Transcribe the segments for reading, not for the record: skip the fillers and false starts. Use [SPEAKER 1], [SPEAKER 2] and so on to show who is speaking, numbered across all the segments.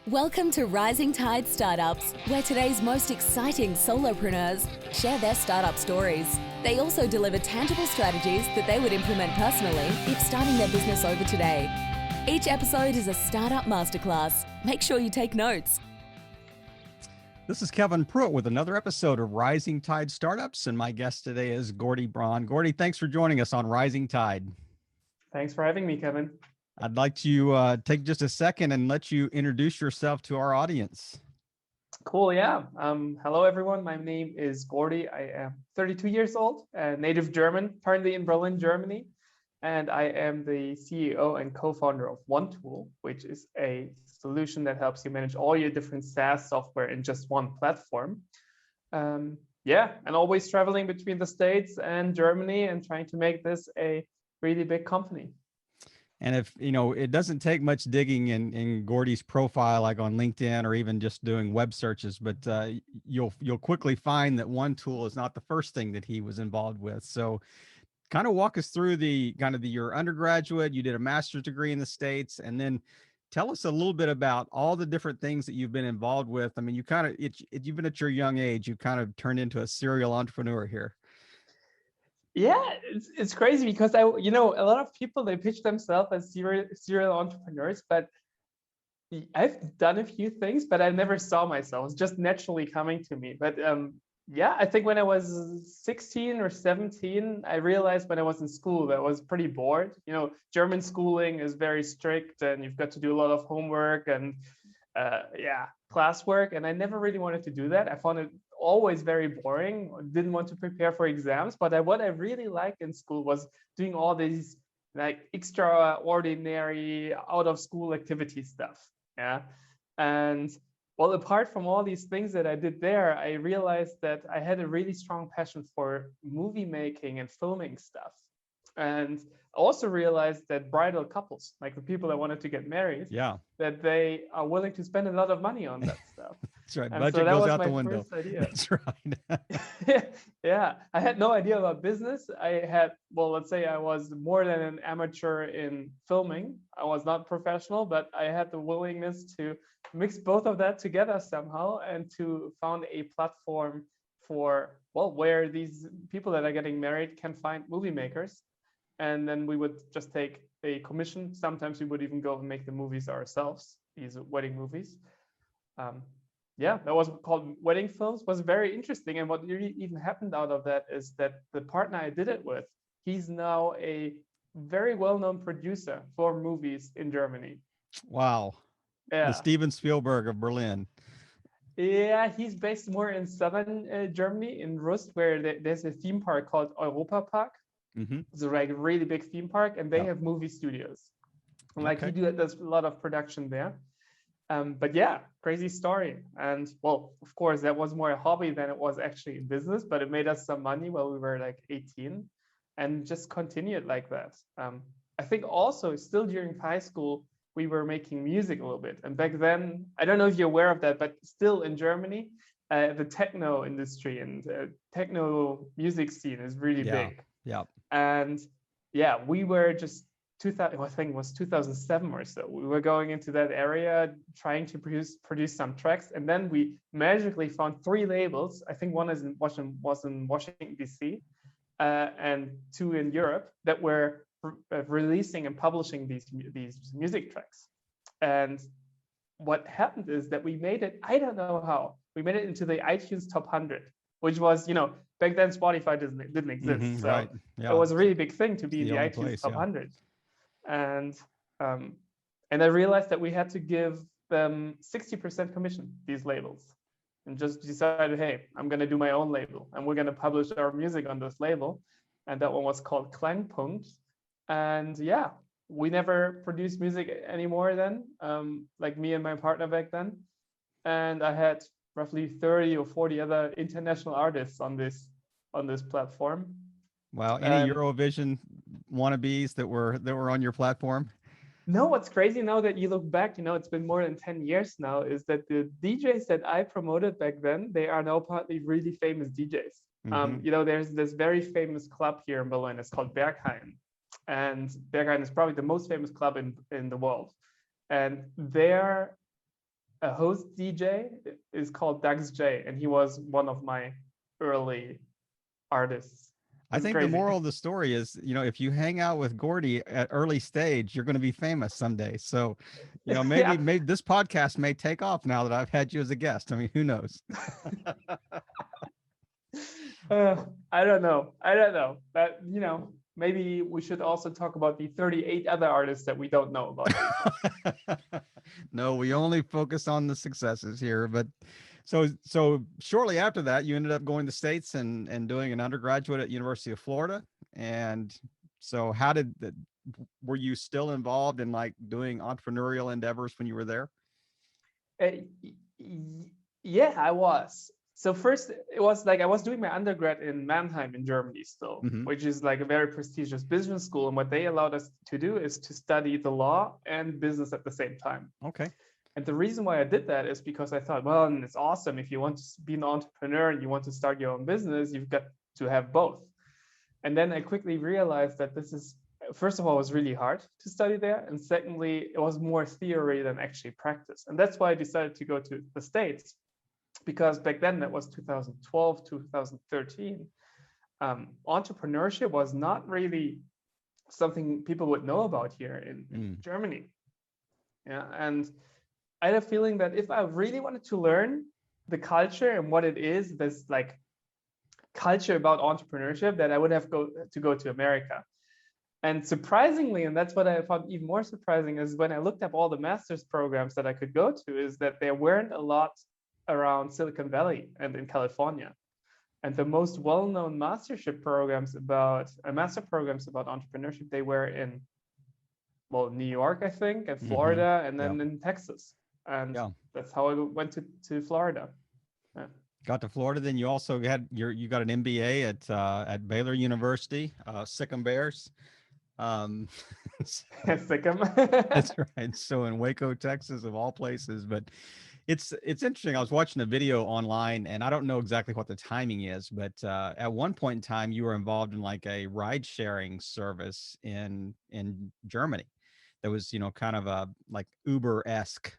[SPEAKER 1] Welcome to Rising Tide Startups, where today's most exciting solopreneurs share their startup stories. They also deliver tangible strategies that they would implement personally if starting their business over today. Each episode is a startup masterclass. Make sure you take notes.
[SPEAKER 2] This is Kevin Pruitt with another episode of Rising Tide Startups, and my guest today is Gordi Braun. Gordi, thanks for joining us on Rising Tide.
[SPEAKER 3] Thanks for having me, Kevin.
[SPEAKER 2] I'd like to take just a second and let you introduce yourself to our audience.
[SPEAKER 3] Cool, yeah. Hello, everyone. My name is Gordi. I am 32 years old, native German, currently in Berlin, Germany. And I am the CEO and co-founder of OneTool, which is a solution that helps you manage all your different SaaS software in just one platform. And always traveling between the States and Germany and trying to make this a really big company.
[SPEAKER 2] And if, it doesn't take much digging in Gordi's profile, like on LinkedIn or even just doing web searches, but you'll quickly find that OneTool is not the first thing that he was involved with. So kind of walk us through your undergraduate, you did a master's degree in the States, and then tell us a little bit about all the different things that you've been involved with. I mean, even at your young age, you kind of turned into a serial entrepreneur here.
[SPEAKER 3] Yeah, it's crazy because a lot of people, they pitch themselves as serial entrepreneurs, but I've done a few things, but I never saw myself. It's just naturally coming to me. But I think when I was 16 or 17, I realized when I was in school that I was pretty bored. German schooling is very strict and you've got to do a lot of homework and classwork. And I never really wanted to do that. I found it always very boring. Didn't want to prepare for exams. But what I really liked in school was doing all these like extraordinary out of school activity stuff. Yeah. And well, apart from all these things that I did there, I realized that I had a really strong passion for movie making and filming stuff. And I also realized that bridal couples, like the people that wanted to get married, that they are willing to spend a lot of money on that stuff.
[SPEAKER 2] That's right.
[SPEAKER 3] And
[SPEAKER 2] Budget
[SPEAKER 3] so that
[SPEAKER 2] goes
[SPEAKER 3] was
[SPEAKER 2] out
[SPEAKER 3] my
[SPEAKER 2] the window.
[SPEAKER 3] first idea.
[SPEAKER 2] That's right.
[SPEAKER 3] Yeah, I had no idea about business. Let's say I was more than an amateur in filming. I was not professional, but I had the willingness to mix both of that together somehow and to found a platform for, where these people that are getting married can find movie makers. And then we would just take a commission. Sometimes we would even go and make the movies ourselves, these wedding movies. That was called Wedding Films, was very interesting. And what really even happened out of that is that the partner I did it with, he's now a very well-known producer for movies in Germany.
[SPEAKER 2] Wow.
[SPEAKER 3] Yeah.
[SPEAKER 2] The Steven Spielberg of Berlin.
[SPEAKER 3] Yeah, he's based more in southern Germany, in Rust, where there's a theme park called Europa Park. Mm-hmm. It's a really big theme park, and they have movie studios. And he does a lot of production there. But yeah, crazy story. And of course, that was more a hobby than it was actually a business, but it made us some money while we were like 18 and just continued like that. I think also still during high school, we were making music a little bit. And back then, I don't know if you're aware of that, but still in Germany, the techno industry and techno music scene is really big.
[SPEAKER 2] Yeah.
[SPEAKER 3] And we were just 2000, I think it was 2007 or so. We were going into that area trying to produce some tracks, and then we magically found 3 labels. I think one was in Washington DC, and 2 in Europe that were releasing and publishing these music tracks. And what happened is that we made it. I don't know how we made it into the iTunes Top 100, which was back then Spotify didn't exist.
[SPEAKER 2] Mm-hmm,
[SPEAKER 3] so
[SPEAKER 2] right.
[SPEAKER 3] It was a really big thing to be in the iTunes Top 100. And I realized that we had to give them 60% commission, these labels, and just decided, hey, I'm going to do my own label and we're going to publish our music on this label. And that one was called Klangpunkt. And we never produced music anymore then, like me and my partner back then. And I had roughly 30 or 40 other international artists on this platform.
[SPEAKER 2] Wow. Any Eurovision wannabes that were on your platform?
[SPEAKER 3] No, what's crazy now that you look back, it's been more than 10 years now, is that the DJs that I promoted back then, they are now partly really famous DJs. Mm-hmm. There's this very famous club here in Berlin. It's called Berghain. And Berghain is probably the most famous club in the world. And there a host DJ is called Dax J, and he was one of my early artists.
[SPEAKER 2] I
[SPEAKER 3] It's
[SPEAKER 2] think the
[SPEAKER 3] crazy.
[SPEAKER 2] moral of the story is, if you hang out with Gordy at early stage, you're going to be famous someday. So, maybe
[SPEAKER 3] Yeah.
[SPEAKER 2] maybe this podcast may take off now that I've had you as a guest. I mean, who knows?
[SPEAKER 3] I don't know. But maybe we should also talk about the 38 other artists that we don't know about.
[SPEAKER 2] No, we only focus on the successes here. But so shortly after that, you ended up going to the States and doing an undergraduate at University of Florida. And so were you still involved in like doing entrepreneurial endeavors when you were there?
[SPEAKER 3] Yeah, I was. So first, it was like I was doing my undergrad in Mannheim in Germany still,
[SPEAKER 2] Mhm.
[SPEAKER 3] which is like a very prestigious business school. And what they allowed us to do is to study the law and business at the same time.
[SPEAKER 2] Okay.
[SPEAKER 3] And the reason why I did that is because I thought, well, and it's awesome. If you want to be an entrepreneur and you want to start your own business, you've got to have both. And then I quickly realized that this is, first of all, it was really hard to study there. And secondly, it was more theory than actually practice. And that's why I decided to go to the States, because back then, that was 2012, 2013. Entrepreneurship was not really something people would know about here in Germany. Yeah, and I had a feeling that if I really wanted to learn the culture and what it is, this like culture about entrepreneurship, that I would have to go to America. And surprisingly, and that's what I found even more surprising, is when I looked up all the master's programs that I could go to, is that there weren't a lot around Silicon Valley and in California. And the most well-known master programs about entrepreneurship, they were in, well, New York, I think, and Florida, and then in Texas. And that's how I went to Florida. Yeah.
[SPEAKER 2] Got to Florida, then you also you got an MBA at Baylor University, Sikkim Bears.
[SPEAKER 3] Sikkim.
[SPEAKER 2] That's right. So in Waco, Texas, of all places. But it's interesting. I was watching a video online, and I don't know exactly what the timing is, but at one point in time, you were involved in like a ride sharing service in Germany. That was, kind of a like Uber-esque,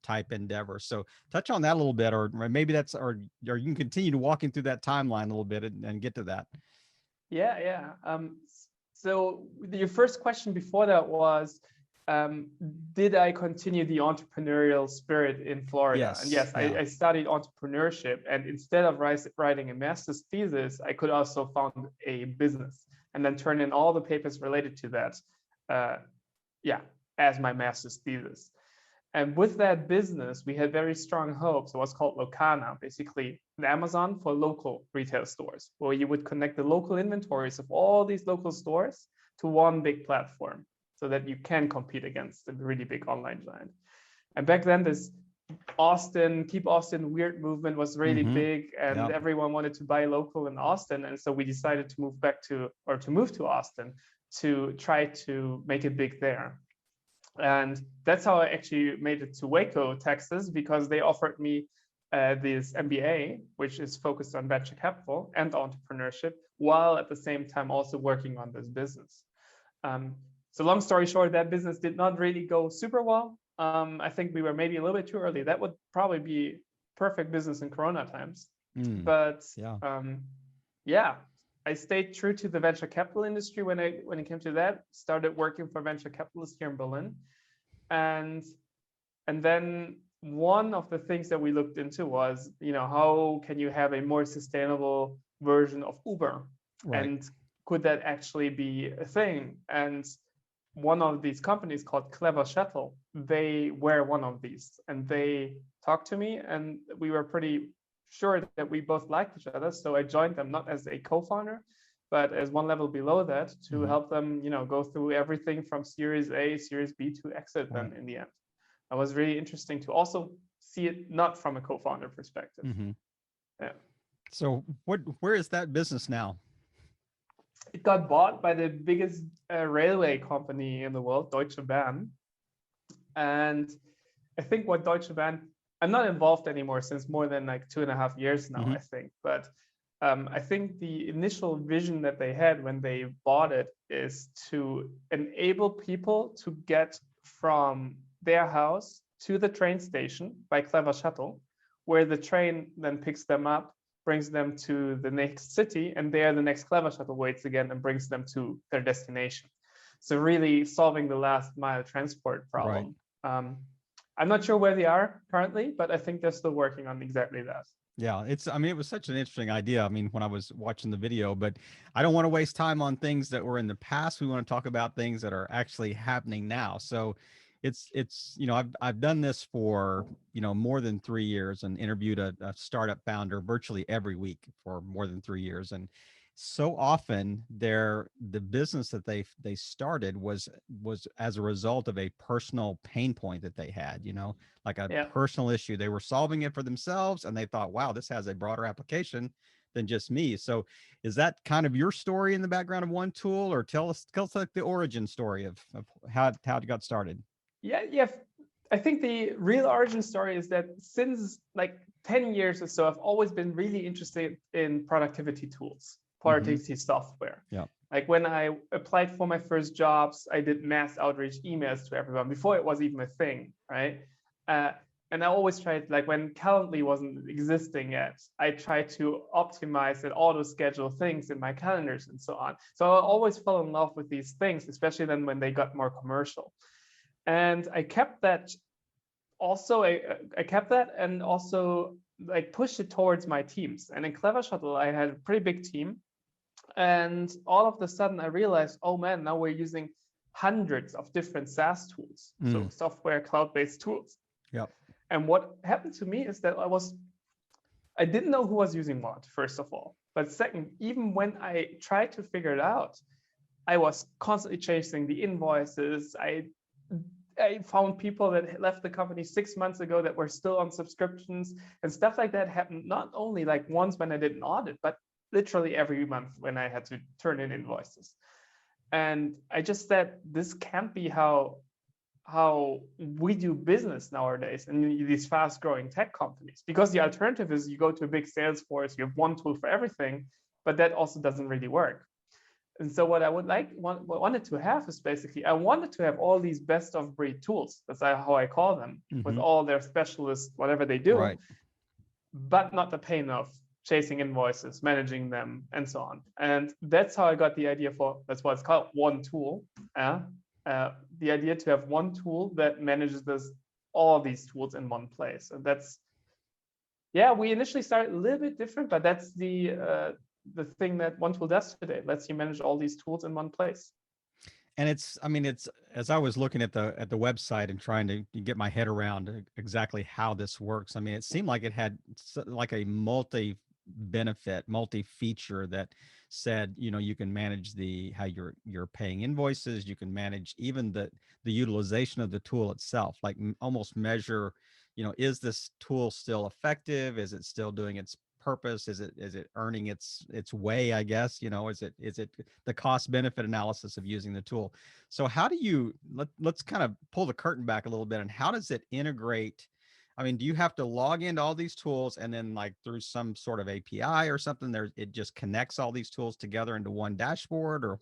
[SPEAKER 2] type endeavor. So touch on that a little bit, or maybe or you can continue to walking through that timeline a little bit and get to that.
[SPEAKER 3] Yeah. So your first question before that was, did I continue the entrepreneurial spirit in Florida?
[SPEAKER 2] Yes.
[SPEAKER 3] And yes, I studied entrepreneurship, and instead of writing a master's thesis, I could also found a business and then turn in all the papers related to that, as my master's thesis. And with that business, we had very strong hopes. It was called Locana, basically an Amazon for local retail stores, where you would connect the local inventories of all these local stores to one big platform so that you can compete against the really big online giant. And back then, this Keep Austin weird movement was really big, and everyone wanted to buy local in Austin. And so we decided to move to Austin to try to make it big there. And that's how I actually made it to Waco, Texas, because they offered me this MBA, which is focused on venture capital and entrepreneurship, while at the same time also working on this business. So long story short, that business did not really go super well. I think we were maybe a little bit too early. That would probably be perfect business in Corona times. But I stayed true to the venture capital industry when it came to that. Started working for venture capitalists here in Berlin, and then one of the things that we looked into was, how can you have a more sustainable version of Uber, and could that actually be a thing? And one of these companies called Clever Shuttle, they were one of these, and they talked to me, and we were pretty sure that we both liked each other. So I joined them not as a co-founder, but as one level below that to help them, go through everything from Series A, Series B to exit them in the end. It was really interesting to also see it not from a co-founder perspective. Yeah.
[SPEAKER 2] So where is that business now?
[SPEAKER 3] It got bought by the biggest railway company in the world, Deutsche Bahn. And I think what Deutsche Bahn, I'm not involved anymore since more than like 2.5 years now, I think. But I think the initial vision that they had when they bought it is to enable people to get from their house to the train station by Clever Shuttle, where the train then picks them up, brings them to the next city, and there the next Clever Shuttle waits again and brings them to their destination. So really solving the last mile transport problem. Right. I'm not sure where they are currently, but I think they're still working on exactly that.
[SPEAKER 2] Yeah, I mean, it was such an interesting idea. I mean, when I was watching the video, but I don't want to waste time on things that were in the past. We want to talk about things that are actually happening now. So it's, I've done this for, more than 3 years and interviewed a startup founder virtually every week for more than 3 years. And so often the business that they started was as a result of a personal pain point that they had, like a personal issue. They were solving it for themselves and they thought, wow, this has a broader application than just me. So is that kind of your story in the background of OneTool, or tell us like the origin story of how it got started?
[SPEAKER 3] Yeah. I think the real origin story is that since like 10 years or so, I've always been really interested in productivity tools, productivity software.
[SPEAKER 2] Yeah.
[SPEAKER 3] Like when I applied for my first jobs, I did mass outreach emails to everyone before it was even a thing, right? And I always tried, like when Calendly wasn't existing yet, I tried to optimize and auto schedule things in my calendars and so on. So I always fell in love with these things, especially then when they got more commercial. And I kept that also, I kept that and also like pushed it towards my teams. And in Clever Shuttle, I had a pretty big team. And all of a sudden I realized, oh man, now we're using hundreds of different SaaS tools. So software, cloud-based tools.
[SPEAKER 2] Yep.
[SPEAKER 3] And what happened to me is that I didn't know who was using what, first of all. But second, even when I tried to figure it out, I was constantly chasing the invoices. I found people that left the company 6 months ago that were still on subscriptions, and stuff like that happened not only like once when I did an audit, but literally every month when I had to turn in invoices. And I just said, this can't be how we do business nowadays in these fast growing tech companies, because the alternative is you go to a big Salesforce, you have one tool for everything, but that also doesn't really work. And so what I wanted to have is basically, I wanted to have all these best of breed tools. That's how I call them, with all their specialists, whatever they do, right, but not the pain of chasing invoices, managing them, and so on. And that's how I got the idea that's what it's called, OneTool. The idea to have one tool that manages all these tools in one place. And that's, we initially started a little bit different, but that's the thing that OneTool does today. It lets you manage all these tools in one place.
[SPEAKER 2] And it's as I was looking at the website and trying to get my head around exactly how this works, I mean, it seemed like it had like a multi-benefit, multi-feature that said, you can manage how you're paying invoices, you can manage even the utilization of the tool itself, like almost measure, is this tool still effective? Is it still doing its purpose? Is it earning its way, I guess? Is it the cost benefit analysis of using the tool? So how do you let's kind of pull the curtain back a little bit, and how does it integrate? I mean, do you have to log into all these tools and then like through some sort of API or something it just connects all these tools together into one dashboard, or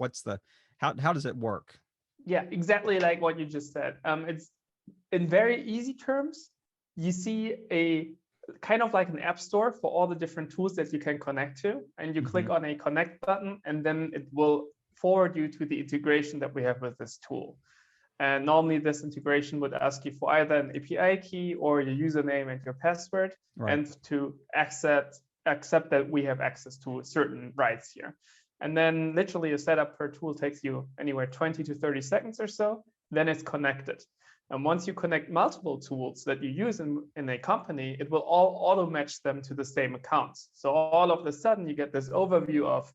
[SPEAKER 2] how does it work?
[SPEAKER 3] Yeah, exactly like what you just said. It's in very easy terms, you see a kind of like an app store for all the different tools that you can connect to, and you click on a connect button, and then it will forward you to the integration that we have with this tool. And normally this integration would ask you for either an API key or your username and your password, right, and to accept that we have access to certain rights here. And then literally a setup per tool takes you anywhere 20 to 30 seconds or so, then it's connected. And once you connect multiple tools that you use in a company, it will all auto match them to the same accounts. So all of a sudden you get this overview of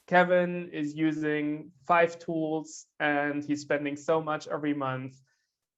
[SPEAKER 3] Kevin is using 5 tools and he's spending so much every month.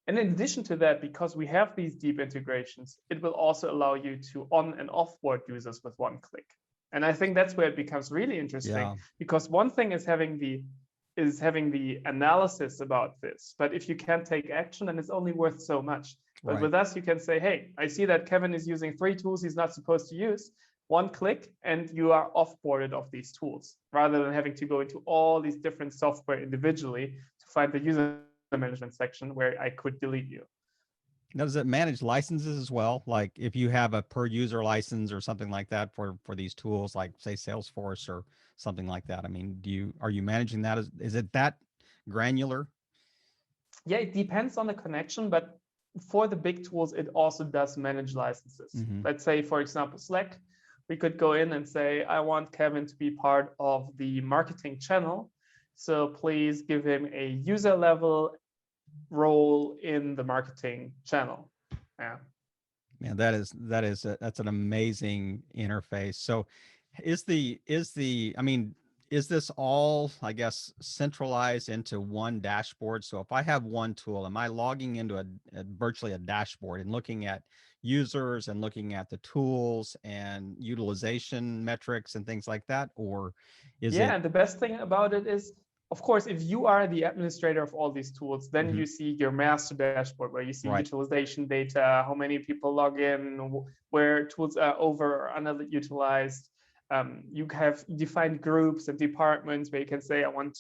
[SPEAKER 3] And in addition to that, because we have these deep integrations, it will also allow you to on and offboard users with one click. And I think that's where it becomes really interesting, because one thing is having the analysis about this, but if you can't take action, then it's only worth so much. But with us, you can say, hey, I see that Kevin is using 3 tools he's not supposed to use. One click and you are offboarded of these tools, rather than having to go into all these different software individually to find the user management section where I could delete you.
[SPEAKER 2] Now, does it manage licenses as well? Like if you have a per user license or something like that for these tools, like say Salesforce or something like that. I mean, are you managing that? Is it that granular?
[SPEAKER 3] Yeah, it depends on the connection, but for the big tools, it also does manage licenses.
[SPEAKER 2] Mm-hmm.
[SPEAKER 3] Let's say, for example, Slack, we could go in and say, I want Kevin to be part of the marketing channel. So please give him a user level role in the marketing channel. Yeah.
[SPEAKER 2] Man, that's an amazing interface. So I mean, is this all, I guess, centralized into one dashboard? So if I have one tool, am I logging into virtually a dashboard and looking at users and looking at the tools and utilization metrics and things like that? Or is
[SPEAKER 3] Yeah,
[SPEAKER 2] it
[SPEAKER 3] and the best thing about it is, of course, if you are the administrator of all these tools, then
[SPEAKER 2] Mhm.
[SPEAKER 3] you see your master dashboard where you see
[SPEAKER 2] Right.
[SPEAKER 3] utilization data, how many people log in, where tools are over or underutilized. You have defined groups and departments where you can say, I want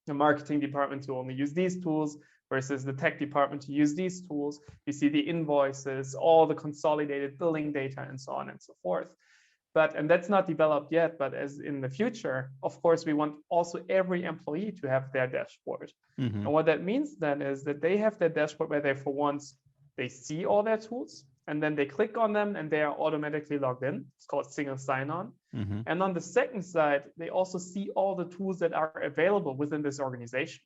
[SPEAKER 3] the marketing department to only use these tools versus the tech department to use these tools. You see the invoices, all the consolidated billing data, and so on and so forth. And that's not developed yet, but as in the future, of course, we want also every employee to have their dashboard.
[SPEAKER 2] Mhm.
[SPEAKER 3] And what that means then is that they have their dashboard where they, for once, they see all their tools and then they click on them and they are automatically logged in. It's called single sign-on.
[SPEAKER 2] Mhm.
[SPEAKER 3] And on the second side, they also see all the tools that are available within this organization.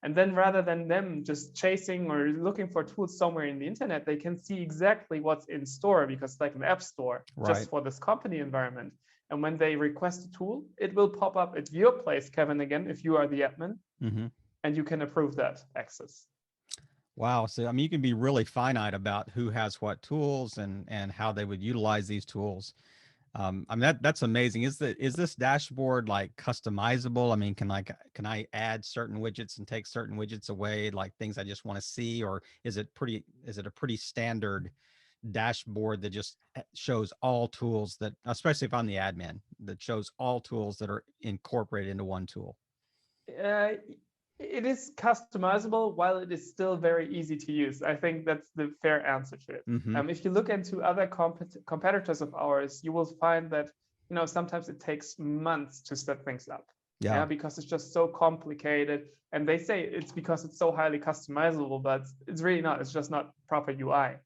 [SPEAKER 3] And then rather than them just chasing or looking for tools somewhere in the internet, they can see exactly what's in store because it's like an app store
[SPEAKER 2] Right.
[SPEAKER 3] just for this company environment. And when they request a tool, it will pop up at your place, Kevin, again, if you are the admin,
[SPEAKER 2] Mhm.
[SPEAKER 3] and you can approve that access.
[SPEAKER 2] Wow. So, I mean, you can be really finite about who has what tools and how they would utilize these tools. I mean, that's amazing. Is this dashboard like customizable? I mean, can I add certain widgets and take certain widgets away, like things I just want to see, or is it a pretty standard dashboard that just shows all tools that, especially if I'm the admin, that shows all tools that are incorporated into one tool?
[SPEAKER 3] Uh, it is customizable while it is still very easy to use. I think that's the fair answer to it.
[SPEAKER 2] Mm-hmm.
[SPEAKER 3] If you look into other competitors of ours, you will find that sometimes it takes months to set things up.
[SPEAKER 2] Yeah.
[SPEAKER 3] Because it's just so complicated. And they say it's because it's so highly customizable, but it's really not. It's just not proper UI.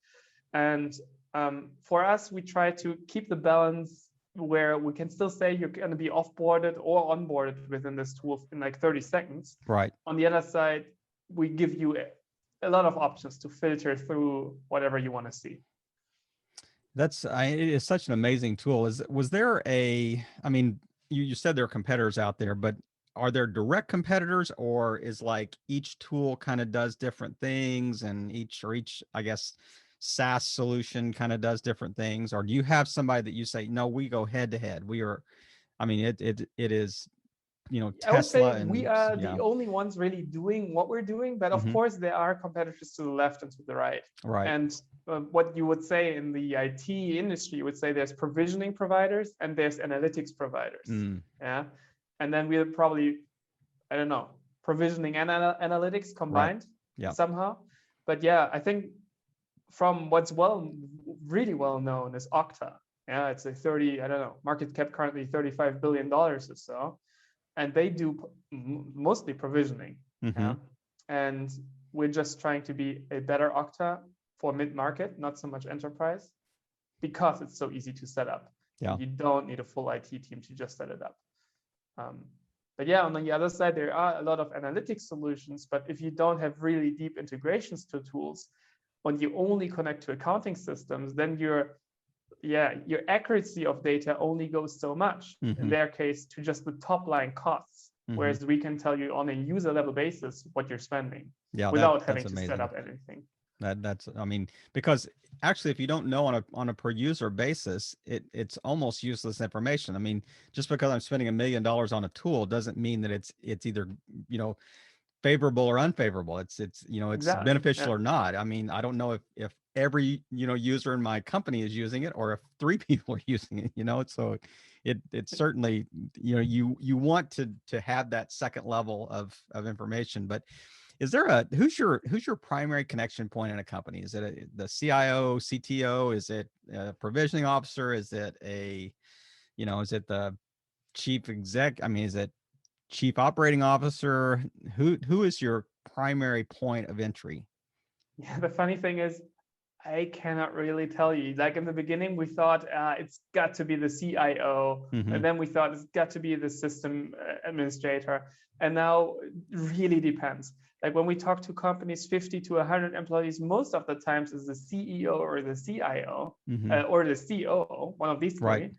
[SPEAKER 3] And for us, we try to keep the balance where we can still say you're going to be offboarded or onboarded within this tool in like 30 seconds.
[SPEAKER 2] Right.
[SPEAKER 3] On the other side, we give you a lot of options to filter through whatever you want to see.
[SPEAKER 2] It is such an amazing tool. Was there I mean, you said there are competitors out there, but are there direct competitors, or is like each tool kind of does different things and each, I guess, SaaS solution kind of does different things? Or do you have somebody that you say, no, we go head to head? I mean, it is,
[SPEAKER 3] I would say
[SPEAKER 2] Tesla
[SPEAKER 3] we
[SPEAKER 2] and
[SPEAKER 3] are
[SPEAKER 2] yeah.
[SPEAKER 3] the only ones really doing what we're doing, but of
[SPEAKER 2] Mhm.
[SPEAKER 3] course there are competitors to the left and to the right.
[SPEAKER 2] Right.
[SPEAKER 3] And what you would say in the IT industry, you would say there's provisioning providers and there's analytics providers.
[SPEAKER 2] Mm.
[SPEAKER 3] Yeah. And then we're probably, I don't know, provisioning and analytics combined
[SPEAKER 2] Yeah.
[SPEAKER 3] somehow. But yeah, I think from what's really well known is Okta. Yeah, it's I don't know, market cap currently $35 billion or so. And they do mostly provisioning.
[SPEAKER 2] Mm-hmm.
[SPEAKER 3] Yeah? And we're just trying to be a better Okta for mid-market, not so much enterprise, because it's so easy to set up.
[SPEAKER 2] Yeah.
[SPEAKER 3] You don't need a full IT team to just set it up. But yeah, on the other side, there are a lot of analytics solutions, but if you don't have really deep integrations to tools, when you only connect to accounting systems, then your accuracy of data only goes so much, in their case, to just the top line costs. Whereas we can tell you on a user level basis what you're spending without having to set up anything.
[SPEAKER 2] I mean, because actually, if you don't know on a per user basis, it's almost useless information. I mean, just because I'm spending $1 million on a tool doesn't mean that it's either, favorable or unfavorable. It's
[SPEAKER 3] Exactly,
[SPEAKER 2] beneficial
[SPEAKER 3] yeah.
[SPEAKER 2] or not. I mean, I don't know if every user in my company is using it, or if 3 people are using it. So it's certainly you want to have that second level of information. But Is there who's your primary connection point in a company? Is it the CIO, CTO? Is it a provisioning officer? Is it is it the chief exec? I mean, is it chief operating officer? Who is your primary point of entry?
[SPEAKER 3] Yeah, the funny thing is, I cannot really tell you. Like in the beginning, we thought it's got to be the CIO,
[SPEAKER 2] Mm-hmm.
[SPEAKER 3] and then we thought it's got to be the system administrator. And now it really depends. Like when we talk to companies 50 to 100 employees, most of the times is the CEO or the CIO
[SPEAKER 2] Mm-hmm.
[SPEAKER 3] or the COO, one of these three.
[SPEAKER 2] Right.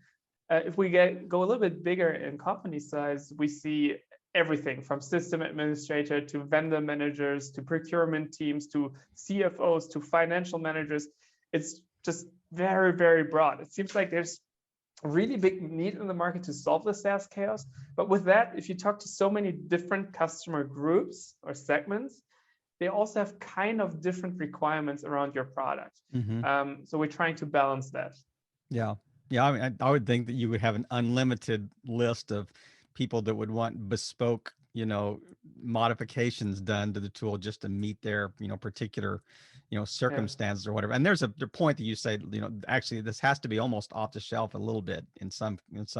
[SPEAKER 3] If we go a little bit bigger in company size, we see everything from system administrator to vendor managers to procurement teams to CFOs to financial managers. It's just very, very broad. It seems like there's a really big need in the market to solve the SaaS chaos. But with that, if you talk to so many different customer groups or segments, they also have kind of different requirements around your product.
[SPEAKER 2] Mm-hmm.
[SPEAKER 3] So we're trying to balance that.
[SPEAKER 2] Yeah. Yeah. I mean, I would think that you would have an unlimited list of people that would want bespoke, modifications done to the tool just to meet their, particular, circumstances or whatever. And there's a point that you say, actually this has to be almost off the shelf a little bit in some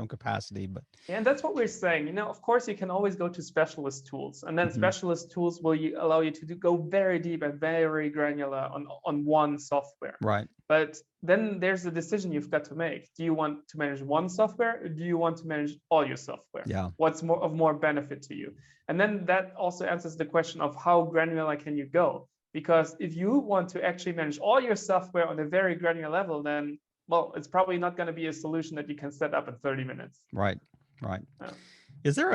[SPEAKER 2] capacity, but.
[SPEAKER 3] Yeah, and that's what we're saying. Of course, you can always go to specialist tools, and then specialist tools will allow you to go very deep and very granular on one software.
[SPEAKER 2] Right.
[SPEAKER 3] But then there's a decision you've got to make. Do you want to manage one software, or do you want to manage all your software?
[SPEAKER 2] Yeah.
[SPEAKER 3] What's more benefit to you? And then that also answers the question of how granular can you go? Because if you want to actually manage all your software on a very granular level, then, well, it's probably not going to be a solution that you can set up in 30 minutes.
[SPEAKER 2] Right. Right.
[SPEAKER 3] Yeah.
[SPEAKER 2] Is there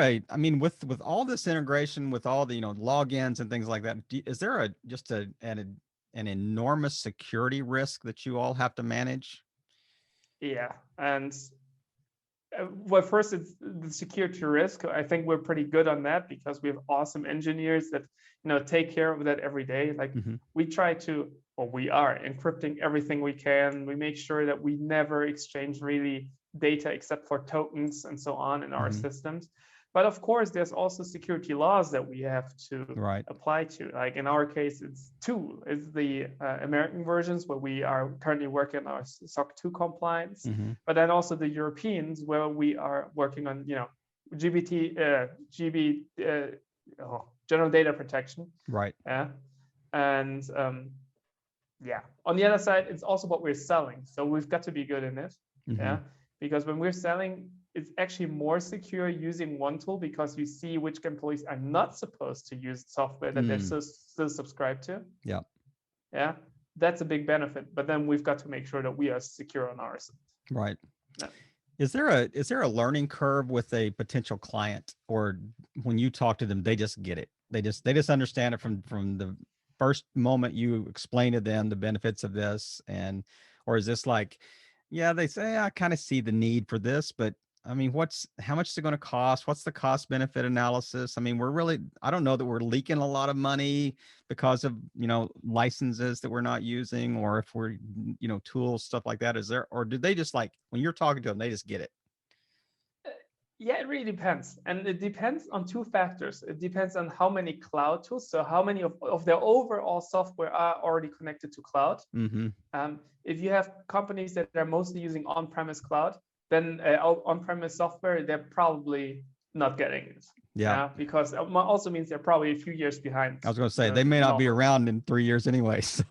[SPEAKER 2] with all this integration, with all the, logins and things like that, is there an enormous security risk that you all have to manage?
[SPEAKER 3] Yeah. And well, first, it's the security risk. I think we're pretty good on that because we have awesome engineers that, take care of that every day. Like we try to, or we are encrypting everything we can. We make sure that we never exchange really data except for tokens and so on in our systems. But of course, there's also security laws that we have to apply to. Like in our case, it's two. It's the American versions where we are currently working on our SOC 2 compliance, but then also the Europeans where we are working on, general data protection.
[SPEAKER 2] Right.
[SPEAKER 3] Yeah. And on the other side, it's also what we're selling. So we've got to be good in it. Yeah. Because when we're selling, it's actually more secure using OneTool because you see which employees are not supposed to use software that they're still subscribed to.
[SPEAKER 2] Yeah.
[SPEAKER 3] Yeah. That's a big benefit. But then we've got to make sure that we are secure on our side.
[SPEAKER 2] Right.
[SPEAKER 3] Yeah.
[SPEAKER 2] Is there a learning curve with a potential client, or when you talk to them, they just get it? They just understand it from the first moment you explain to them the benefits of this, or is this like, yeah, they say, I kind of see the need for this, but I mean, how much is it going to cost? What's the cost benefit analysis? I mean, I don't know that we're leaking a lot of money because of, licenses that we're not using, or if we're, tools, stuff like that. Or do they just, like, when you're talking to them, they just get it?
[SPEAKER 3] Yeah, it really depends. And it depends on two factors. It depends on how many cloud tools, so how many of their overall software are already connected to cloud. If you have companies that are mostly using on-premise cloud, then on-premise software, they're probably not getting it.
[SPEAKER 2] Yeah.
[SPEAKER 3] Because it also means they're probably a few years behind.
[SPEAKER 2] I was going to say, they may not be around in 3 years anyway. So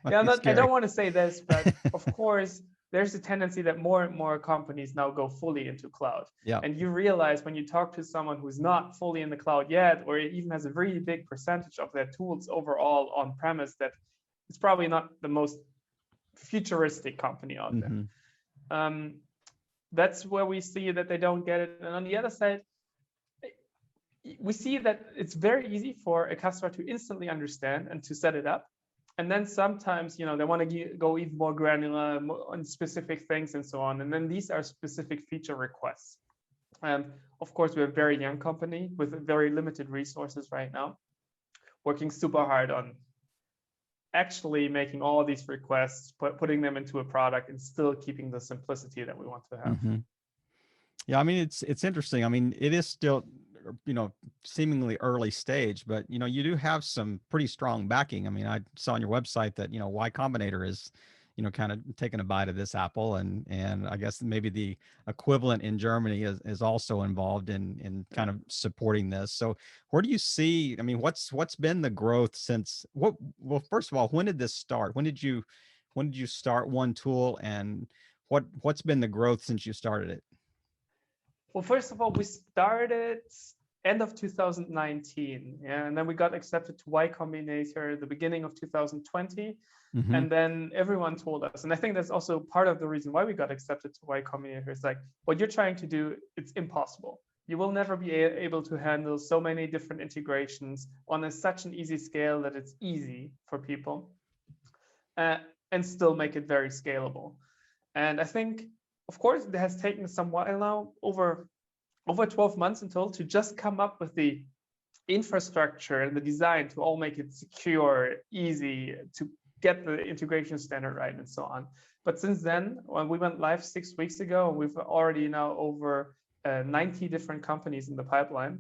[SPEAKER 3] I don't want to say this, but of course, there's a tendency that more and more companies now go fully into cloud.
[SPEAKER 2] Yeah.
[SPEAKER 3] And you realize when you talk to someone who's not fully in the cloud yet, or even has a really big percentage of their tools overall on premise, that it's probably not the most futuristic company out there. That's where we see that they don't get it. And on the other side, we see that it's very easy for a customer to instantly understand and to set it up. And then sometimes, they want to go even more granular on specific things and so on. And then these are specific feature requests. Of course, we're a very young company with very limited resources right now, working super hard on actually making all these requests, putting them into a product, and still keeping the simplicity that we want to have.
[SPEAKER 2] Yeah, I mean, it's interesting. I mean, it is still seemingly early stage, but, you do have some pretty strong backing. I mean, I saw on your website that, Y Combinator is, kind of taking a bite of this apple, and I guess maybe the equivalent in Germany is also involved in kind of supporting this. So where do you see, I mean, what's been the growth since well, first of all, when did this start? When did you start OneTool, and what's been the growth since you started it?
[SPEAKER 3] Well, first of all, we started end of 2019, yeah, and then we got accepted to Y Combinator the beginning of 2020.
[SPEAKER 2] Mm-hmm.
[SPEAKER 3] And then everyone told us, and I think that's also part of the reason why we got accepted to Y Combinator, is like, what you're trying to do, it's impossible. You will never be able to handle so many different integrations on such an easy scale that it's easy for people, and still make it very scalable. And I think, of course, it has taken some while now, over 12 months in total, to just come up with the infrastructure and the design to all make it secure, easy, to get the integration standard right, and so on. But since then, when we went live 6 weeks ago, we've already now over 90 different companies in the pipeline.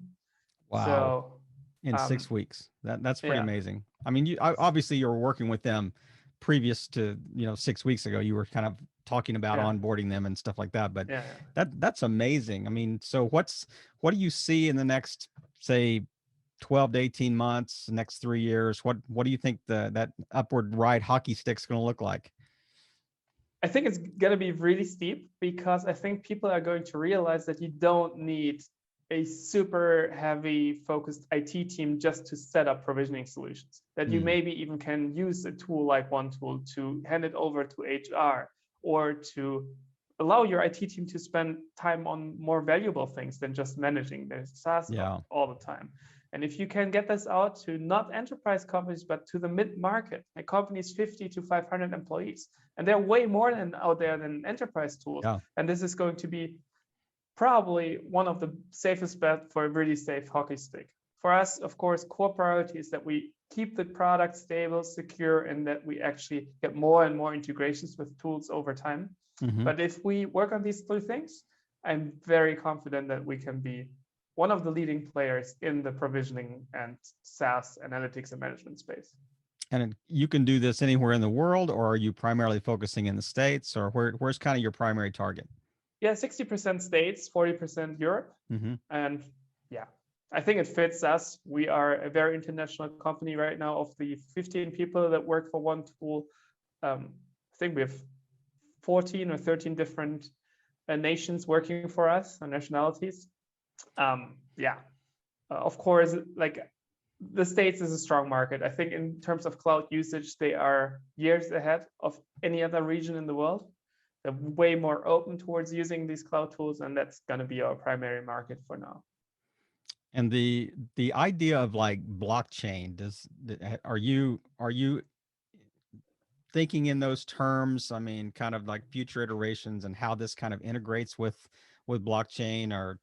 [SPEAKER 2] Wow.
[SPEAKER 3] So
[SPEAKER 2] in 6 weeks, that's pretty
[SPEAKER 3] yeah.
[SPEAKER 2] amazing. I mean, obviously you were working with them previous to 6 weeks ago. You were kind of talking about onboarding them and stuff like that, but that's amazing. I mean, so what do you see in the next, say, 12 to 18 months, next 3 years? What do you think that upward right hockey stick's going to look like?
[SPEAKER 3] I think it's going to be really steep, because I think people are going to realize that you don't need a super heavy focused IT team just to set up provisioning solutions, that you maybe even can use a tool like OneTool to hand it over to HR, or to allow your IT team to spend time on more valuable things than just managing their SaaS all the time. And if you can get this out to not enterprise companies, but to the mid-market, like companies 50 to 500 employees, and they're way more than out there than enterprise tools. And this is going to be probably one of the safest bets for a really safe hockey stick. For us, of course, core priority is that we keep the product stable, secure, and that we actually get more and more integrations with tools over time. But if we work on these 3 things, I'm very confident that we can be one of the leading players in the provisioning and SaaS analytics and management space.
[SPEAKER 2] And you can do this anywhere in the world, or are you primarily focusing in the States, or where's kind of your primary target?
[SPEAKER 3] Yeah, 60% States, 40% Europe. And yeah, I think it fits us. We are a very international company right now. Of the 15 people that work for OneTool, I think we have 14 or 13 different nations working for us, and nationalities. Of course, like, the States is a strong market. I think in terms of cloud usage, they are years ahead of any other region in the world. They're way more open towards using these cloud tools, and that's going to be our primary market for now.
[SPEAKER 2] And the idea of like blockchain, are you thinking in those terms? I mean, kind of like future iterations and how this kind of integrates with blockchain, or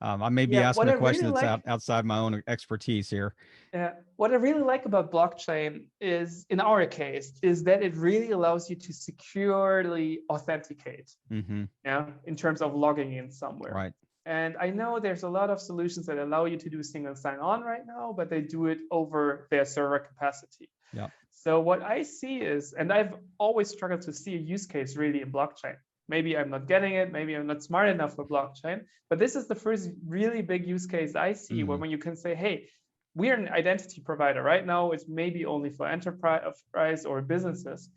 [SPEAKER 2] I may be asking a question that's outside my own expertise here.
[SPEAKER 3] Yeah, what I really like about blockchain is, in our case, is that it really allows you to securely authenticate. In terms of logging in somewhere.
[SPEAKER 2] Right.
[SPEAKER 3] And I know there's a lot of solutions that allow you to do single sign-on right now, but they do it over their server capacity.
[SPEAKER 2] Yeah.
[SPEAKER 3] So what I see is, and I've always struggled to see a use case really in blockchain. Maybe I'm not getting it. Maybe I'm not smart enough for blockchain. But this is the first really big use case I see, when you can say, hey, we're an identity provider. Right now, it's maybe only for enterprise or businesses.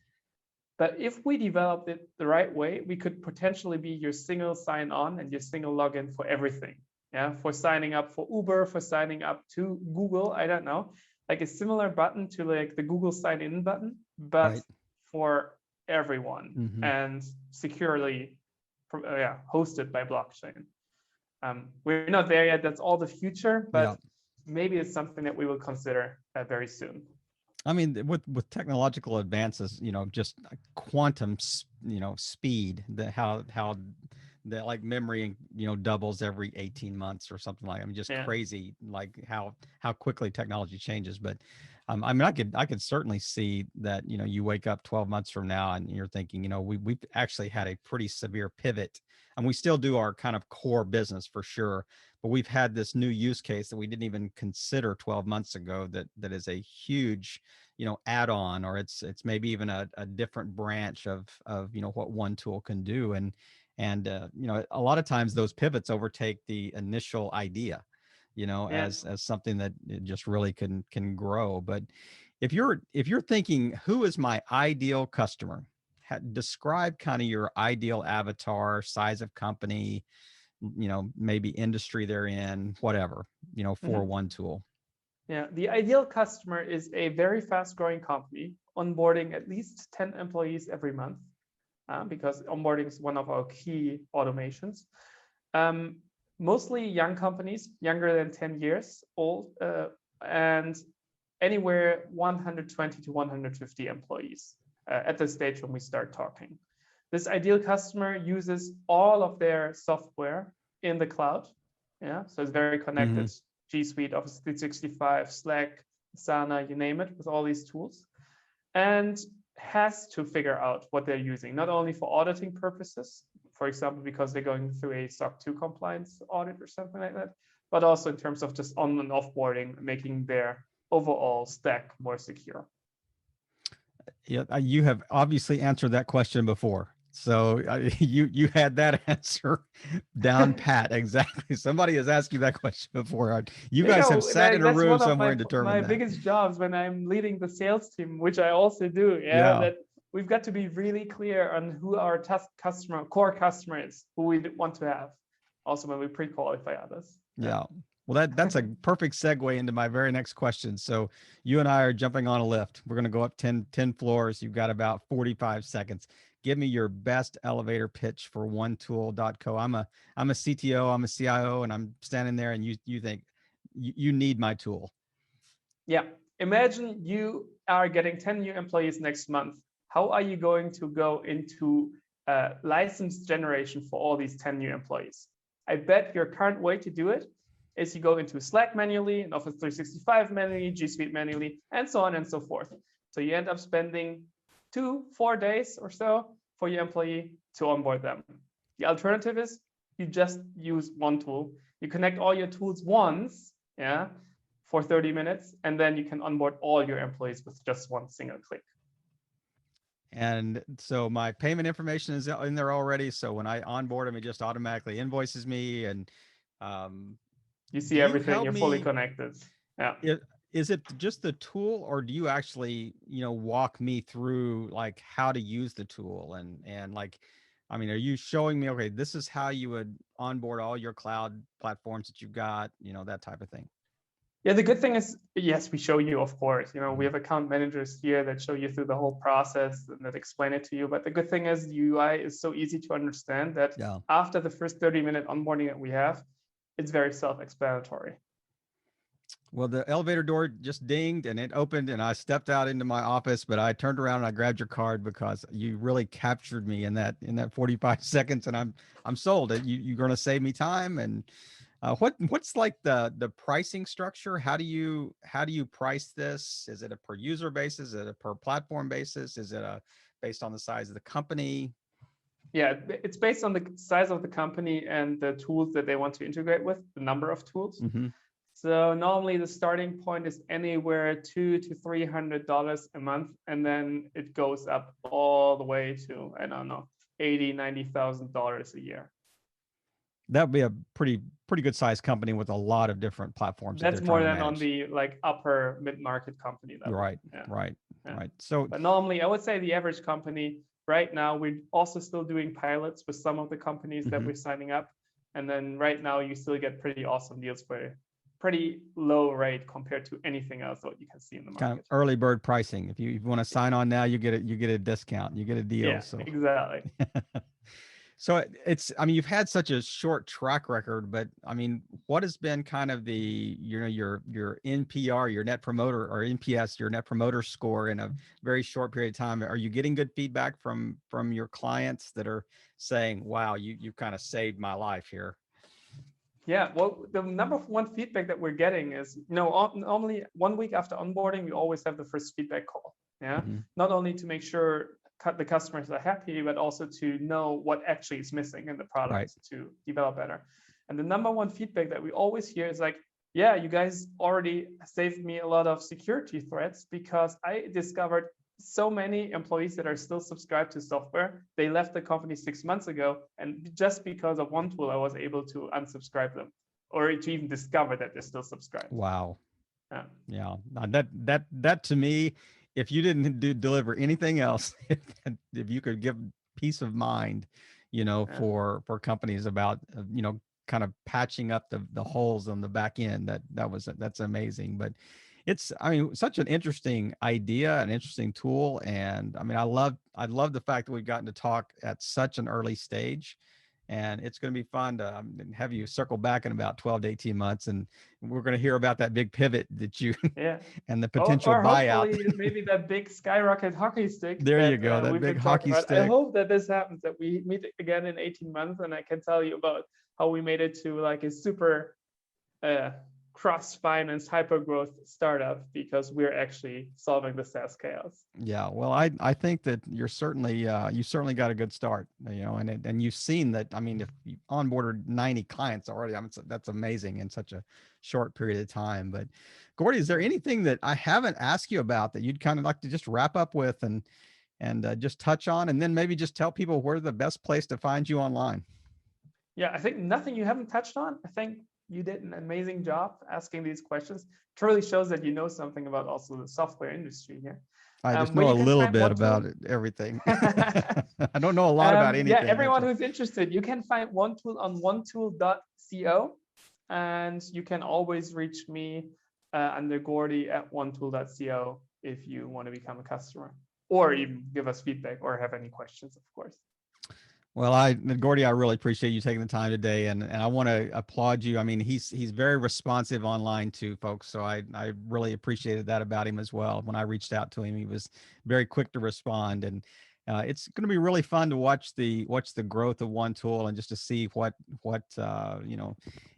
[SPEAKER 3] But if we developed it the right way, we could potentially be your single sign-on and your single login for everything. Yeah, for signing up for Uber, for signing up to Google, I don't know, like a similar button to like the Google sign-in button, but for everyone and securely, hosted by blockchain. We're not there yet. That's all the future, but maybe it's something that we will consider very soon.
[SPEAKER 2] I mean, with technological advances, just quantum, speed, how the like memory, doubles every 18 months or something like. I mean, just crazy, like how quickly technology changes. But I mean, I could certainly see that, you wake up 12 months from now and you're thinking, we've actually had a pretty severe pivot, and we still do our kind of core business for sure, but we've had this new use case that we didn't even consider 12 months ago that is a huge, add-on, or it's maybe even a different branch of, what OneTool can do. And a lot of times those pivots overtake the initial idea,
[SPEAKER 3] Yeah.
[SPEAKER 2] as something that it just really can grow. But if you're thinking, who is my ideal customer, describe kind of your ideal avatar, size of company, maybe industry they're in, whatever, for
[SPEAKER 3] Mhm.
[SPEAKER 2] OneTool.
[SPEAKER 3] Yeah, the ideal customer is a very fast growing company onboarding at least 10 employees every month, because onboarding is one of our key automations. Um, Mostly young companies, younger than 10 years old, and anywhere 120 to 150 employees at the stage when we start talking. This ideal customer uses all of their software in the cloud. Yeah, so it's very
[SPEAKER 2] Mm-hmm.
[SPEAKER 3] connected. G Suite, Office 365, Slack, Asana, you name it, with all these tools, and has to figure out what they're using, not only for auditing purposes, for example, because they're going through a SOC 2 compliance audit or something like that, but also in terms of just on and offboarding, making their overall stack more secure.
[SPEAKER 2] Yeah, you have obviously answered that question before. So you had that answer down pat. Exactly. Somebody has asked you that question before. You
[SPEAKER 3] You
[SPEAKER 2] guys have
[SPEAKER 3] know,
[SPEAKER 2] sat in a
[SPEAKER 3] that's
[SPEAKER 2] room
[SPEAKER 3] one of
[SPEAKER 2] somewhere
[SPEAKER 3] my
[SPEAKER 2] and
[SPEAKER 3] my
[SPEAKER 2] determined that.
[SPEAKER 3] biggest jobs when I'm leading the sales team, which I also do. Yeah,
[SPEAKER 2] Yeah.
[SPEAKER 3] that we've got to be really clear on who our core customer is, who we want to have. Also, when we pre-qualify others.
[SPEAKER 2] Yeah. Well, that's a perfect segue into my very next question. So you and I are jumping on a lift. We're going to go up 10 floors. You've got about 45 seconds. Give me your best elevator pitch for onetool.co. I'm a CTO, I'm a CIO, and I'm standing there and you think you need my tool.
[SPEAKER 3] Yeah. Imagine you are getting 10 new employees next month. How are you going to go into license generation for all these 10 new employees? I bet your current way to do it is you go into Slack manually, and Office 365 manually, G Suite manually, and so on and so forth. So you end up spending 2-4 days or so for your employee to onboard them. The alternative is you just use OneTool. You connect all your tools once, yeah, for 30 minutes, and then you can onboard all your employees with just one single click.
[SPEAKER 2] And so my payment information is in there already. So when I onboard them, it just automatically invoices me. And
[SPEAKER 3] you see
[SPEAKER 2] do you
[SPEAKER 3] everything,
[SPEAKER 2] help
[SPEAKER 3] you're fully
[SPEAKER 2] me?
[SPEAKER 3] connected. Yeah.
[SPEAKER 2] Is it just the tool, or do you actually, walk me through like how to use the tool and like, I mean, are you showing me, okay, this is how you would onboard all your cloud platforms that you've got, that type of thing?
[SPEAKER 3] Yeah, the good thing is, yes, we show you, of course. We
[SPEAKER 2] Mhm.
[SPEAKER 3] have account managers here that show you through the whole process and that explain it to you. But the good thing is the UI is so easy to understand that
[SPEAKER 2] Yeah.
[SPEAKER 3] after the first 30-minute onboarding that we have, it's very self-explanatory.
[SPEAKER 2] Well, the elevator door just dinged and it opened and I stepped out into my office, but I turned around and I grabbed your card because you really captured me in that 45 seconds, and I'm sold. You're going to save me time. And what's like the pricing structure? How do you price this? Is it a per user basis? Is it a per platform basis? Is it based on the size of the company?
[SPEAKER 3] Yeah, it's based on the size of the company and the tools that they want to integrate with, the number of tools.
[SPEAKER 2] Mm-hmm.
[SPEAKER 3] So normally the starting point is anywhere $200 to $300 a month, and then it goes up all the way to, I don't know, $80,000-$90,000 a year.
[SPEAKER 2] That'd be a pretty good sized company with a lot of different platforms that
[SPEAKER 3] That's
[SPEAKER 2] they're
[SPEAKER 3] more
[SPEAKER 2] trying to
[SPEAKER 3] than on
[SPEAKER 2] manage.
[SPEAKER 3] the like upper mid-market company level.
[SPEAKER 2] Right,
[SPEAKER 3] Yeah.
[SPEAKER 2] right,
[SPEAKER 3] Yeah.
[SPEAKER 2] right. So,
[SPEAKER 3] But normally I would say the average company right now, we're also still doing pilots with some of the companies that we're signing up. And then right now you still get pretty awesome deals for pretty low rate compared to anything else that you can see in the market.
[SPEAKER 2] kind of early bird pricing. If you want to sign on now, you get a discount, you get a deal.
[SPEAKER 3] Yeah,
[SPEAKER 2] So
[SPEAKER 3] exactly.
[SPEAKER 2] so it's, I mean, you've had such a short track record, but I mean, what has been kind of the, your NPR, your net promoter, or NPS, your net promoter score in a very short period of time? Are you getting good feedback from your clients that are saying, wow, you kind of saved my life here?
[SPEAKER 3] Yeah, well, the number one feedback that we're getting is, normally 1 week after onboarding, we always have the first feedback call. Yeah,
[SPEAKER 2] Mhm.
[SPEAKER 3] not only to make sure the customers are happy, but also to know what actually is missing in the product
[SPEAKER 2] Right.
[SPEAKER 3] to develop better. And the number one feedback that we always hear is like, yeah, you guys already saved me a lot of security threats because I discovered so many employees that are still subscribed to software. They left the company 6 months ago, and just because of OneTool, I was able to unsubscribe them or to even discover that they're still subscribed.
[SPEAKER 2] Wow.
[SPEAKER 3] Yeah.
[SPEAKER 2] Yeah. Now that to me, if you didn't deliver anything else, if you could give peace of mind,
[SPEAKER 3] Yeah.
[SPEAKER 2] for companies about, kind of patching up the holes on the back end, that's amazing. But it's, I mean, such an interesting idea, an interesting tool. And I mean, I love the fact that we've gotten to talk at such an early stage. And it's going to be fun to have you circle back in about 12 to 18 months. And we're going to hear about that big pivot that you
[SPEAKER 3] Yeah.
[SPEAKER 2] and the potential
[SPEAKER 3] Or
[SPEAKER 2] buyout.
[SPEAKER 3] hopefully maybe that big skyrocket hockey stick
[SPEAKER 2] There
[SPEAKER 3] that
[SPEAKER 2] you go, that
[SPEAKER 3] we've
[SPEAKER 2] big
[SPEAKER 3] been talking
[SPEAKER 2] hockey
[SPEAKER 3] about. I
[SPEAKER 2] stick.
[SPEAKER 3] hope that this happens, that we meet again in 18 months and I can tell you about how we made it to like a super cross-finance hyper-growth startup because we're actually solving the SaaS chaos.
[SPEAKER 2] Yeah, well, I think that you certainly got a good start, and you've seen that. I mean, if you onboarded 90 clients already, I mean, that's amazing in such a short period of time. But Gordy, is there anything that I haven't asked you about that you'd kind of like to just wrap up with and just touch on, and then maybe just tell people where the best place to find you online?
[SPEAKER 3] Yeah, I think nothing you haven't touched on. I think you did an amazing job asking these questions. It really shows that you know something about also the software industry here.
[SPEAKER 2] I just
[SPEAKER 3] Where
[SPEAKER 2] know a
[SPEAKER 3] you can
[SPEAKER 2] little
[SPEAKER 3] find
[SPEAKER 2] bit
[SPEAKER 3] OneTool.
[SPEAKER 2] about everything. I don't know a lot about anything.
[SPEAKER 3] Yeah, everyone
[SPEAKER 2] actually.
[SPEAKER 3] who's interested, you can find OneTool on onetool.co, and you can always reach me under Gordi at onetool.co if you want to become a customer, or even give us feedback or have any questions, of course.
[SPEAKER 2] Well, Gordy, I really appreciate you taking the time today, and I want to applaud you. I mean, he's very responsive online to folks, so I really appreciated that about him as well. When I reached out to him, he was very quick to respond, and it's going to be really fun to watch the growth of OneTool and just to see what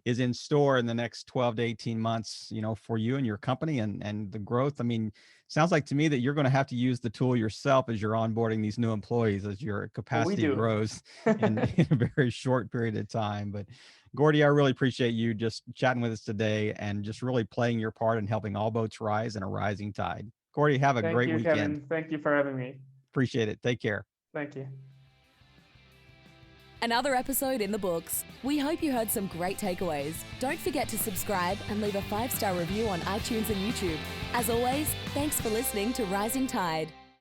[SPEAKER 2] is in store in the next 12 to 18 months, for you and your company and the growth. I mean, sounds like to me that you're going to have to use the tool yourself as you're onboarding these new employees as your capacity grows in a very short period of time. But Gordy, I really appreciate you just chatting with us today and just really playing your part in helping all boats rise in a rising tide. Gordy, have a great weekend.
[SPEAKER 3] Kevin. Thank you for having me.
[SPEAKER 2] Appreciate it. Take care.
[SPEAKER 3] Thank you.
[SPEAKER 1] Another episode in the books. We hope you heard some great takeaways. Don't forget to subscribe and leave a 5-star review on iTunes and YouTube. As always, thanks for listening to Rising Tide.